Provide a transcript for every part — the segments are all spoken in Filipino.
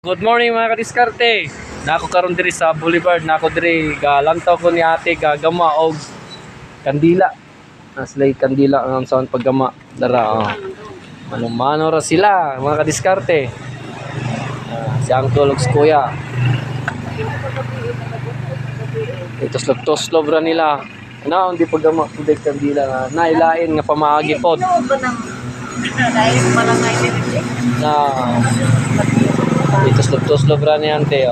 Good morning mga kadiskarte. Nako karon diri sa Boulevard, nako diri galantaw ko ni ate gagama og kandila. Naslay kandila ang sa paggama dara. Oh. Mano ra sila mga kadiskarte. Si Uncle ug si Kuya. Ito slob ra nila. Na hindi paggama pud kandila na nailain nga pamaagi pod. Na ito slob ra ni ante.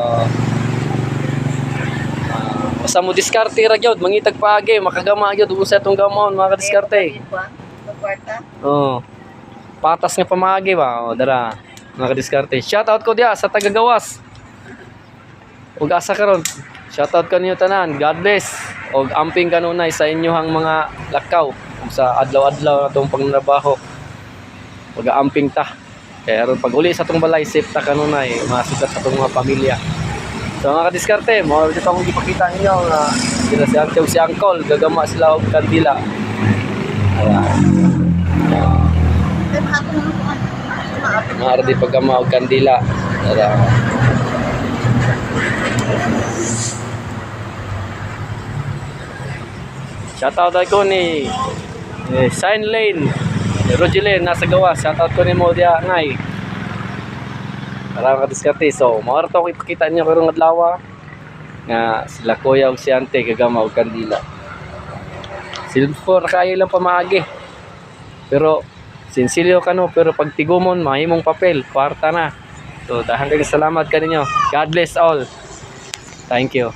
Basta mo diskarte ra gyud, mangitag paagi, makagama gyud usa tong gamon mga kadiskarte. Oh. Patas nga pamaagi ba? Oh, dara. Mga kadiskarte. Shout out ko dia sa taga-gawas. Ug asa karon. Shout out kanyo tanan. God bless. Og amping kanunay sa inyohang mga lakaw ug sa adlaw-adlaw atong pangtrabaho. Pag-amping ta. Kaya aron pag uli sa atong balay safe ta kanunay, masukat sa atong mga pamilya. So mga kadiskarte, mo dito akong ipakita ninyo na sila si Ate ug si Uncle gagama sila og kandila. Ayan. Maardi paggama og kandila. Ayan. Shoutout ko ni Sign Lane, Rogelene nasa gawas. Shoutout ko ni mo dia ngay. Para makadiskarte. So, mawara to ko ipakita niyo karong adlaw nga sila Kuya ug si Ante gagama og kandila. Silfor kaayo lang pamaagi. Pero sinsilyo kano pero pag tigumon mahimong papel, kwarta na. So, daghang salamat kaninyo. God bless all. Thank you.